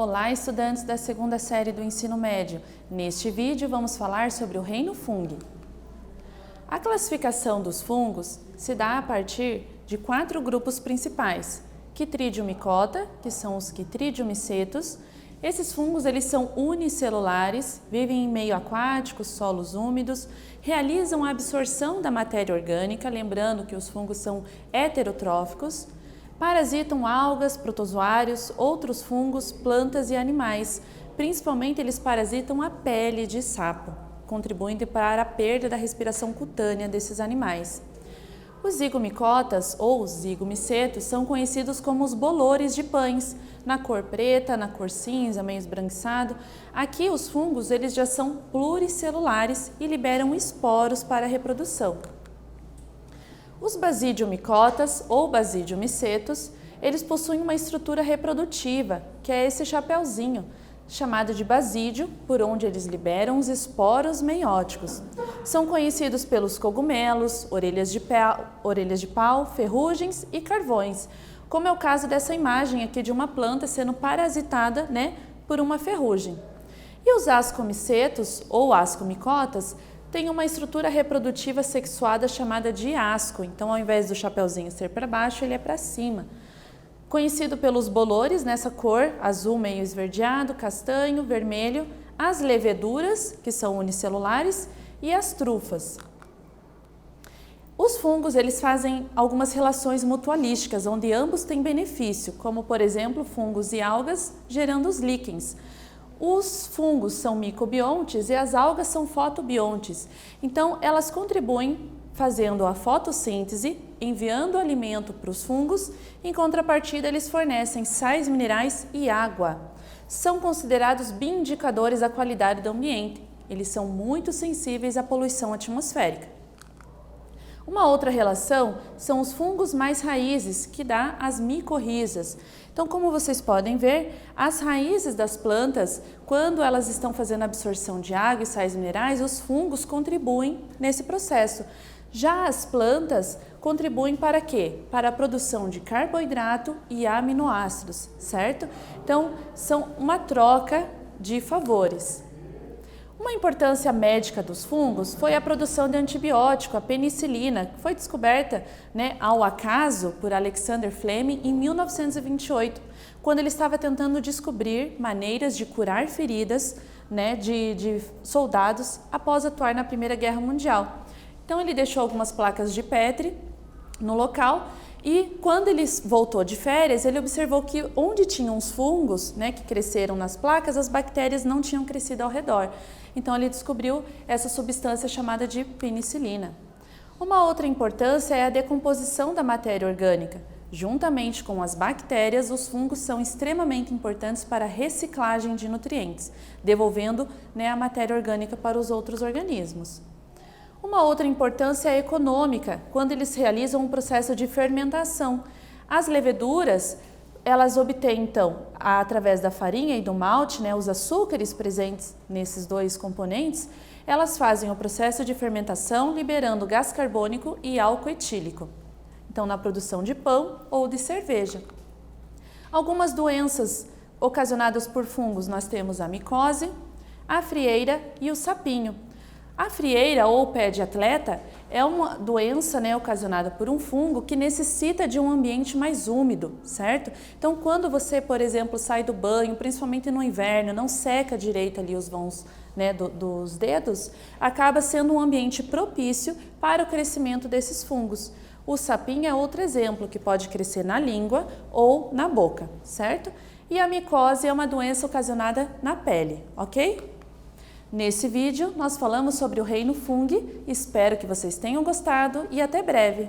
Olá, estudantes da segunda série do ensino médio. Neste vídeo vamos falar sobre o reino fungo. A classificação dos fungos se dá a partir de 4 grupos principais. Chytridium-micota, que são os Chytridium-micetus. Esses fungos eles são unicelulares, vivem em meio aquático, solos úmidos, realizam a absorção da matéria orgânica, lembrando que os fungos são heterotróficos. Parasitam algas, protozoários, outros fungos, plantas e animais. Principalmente eles parasitam a pele de sapo, contribuindo para a perda da respiração cutânea desses animais. Os zigomicotas ou zigomicetos são conhecidos como os bolores de pães, na cor preta, na cor cinza, meio esbranquiçado. Aqui os fungos eles já são pluricelulares e liberam esporos para a reprodução. Os basidiomicotas ou basidiomicetos, eles possuem uma estrutura reprodutiva, que é esse chapeuzinho, chamado de basídio, por onde eles liberam os esporos meióticos. São conhecidos pelos cogumelos, orelhas de pau, ferrugens e carvões, como é o caso dessa imagem aqui de uma planta sendo parasitada, por uma ferrugem. E os ascomicetos ou ascomicotas tem uma estrutura reprodutiva sexuada chamada de asco, então ao invés do chapeuzinho ser para baixo, ele é para cima. Conhecido pelos bolores nessa cor, azul meio esverdeado, castanho, vermelho, as leveduras, que são unicelulares, e as trufas. Os fungos eles fazem algumas relações mutualísticas, onde ambos têm benefício, como por exemplo fungos e algas gerando os líquens. Os fungos são micobiontes e as algas são fotobiontes. Então, elas contribuem fazendo a fotossíntese, enviando alimento para os fungos. Em contrapartida, eles fornecem sais minerais e água. São considerados bioindicadores da qualidade do ambiente. Eles são muito sensíveis à poluição atmosférica. Uma outra relação são os fungos mais raízes, que dá as micorrizas. Então, como vocês podem ver, as raízes das plantas, quando elas estão fazendo absorção de água e sais minerais, os fungos contribuem nesse processo. Já as plantas contribuem para quê? Para a produção de carboidrato e aminoácidos, certo? Então, são uma troca de favores. Uma importância médica dos fungos foi a produção de antibiótico, a penicilina, que foi descoberta ao acaso por Alexander Fleming em 1928, quando ele estava tentando descobrir maneiras de curar feridas de soldados após atuar na Primeira Guerra Mundial. Então ele deixou algumas placas de Petri no local e quando ele voltou de férias, ele observou que onde tinham os fungos que cresceram nas placas, as bactérias não tinham crescido ao redor. Então ele descobriu essa substância chamada de penicilina. Uma outra importância é a decomposição da matéria orgânica. Juntamente com as bactérias, os fungos são extremamente importantes para a reciclagem de nutrientes, devolvendo a matéria orgânica para os outros organismos. Uma outra importância é econômica, quando eles realizam um processo de fermentação. As leveduras, elas obtêm então, através da farinha e do malte, os açúcares presentes nesses dois componentes, elas fazem o processo de fermentação liberando gás carbônico e álcool etílico. Então, na produção de pão ou de cerveja. Algumas doenças ocasionadas por fungos, nós temos a micose, a frieira e o sapinho. A frieira ou pé de atleta é uma doença ocasionada por um fungo que necessita de um ambiente mais úmido, certo? Então, quando você, por exemplo, sai do banho, principalmente no inverno, não seca direito ali os vãos dos dedos, acaba sendo um ambiente propício para o crescimento desses fungos. O sapinho é outro exemplo, que pode crescer na língua ou na boca, certo? E a micose é uma doença ocasionada na pele, ok? Nesse vídeo, nós falamos sobre o reino fungo. Espero que vocês tenham gostado e até breve!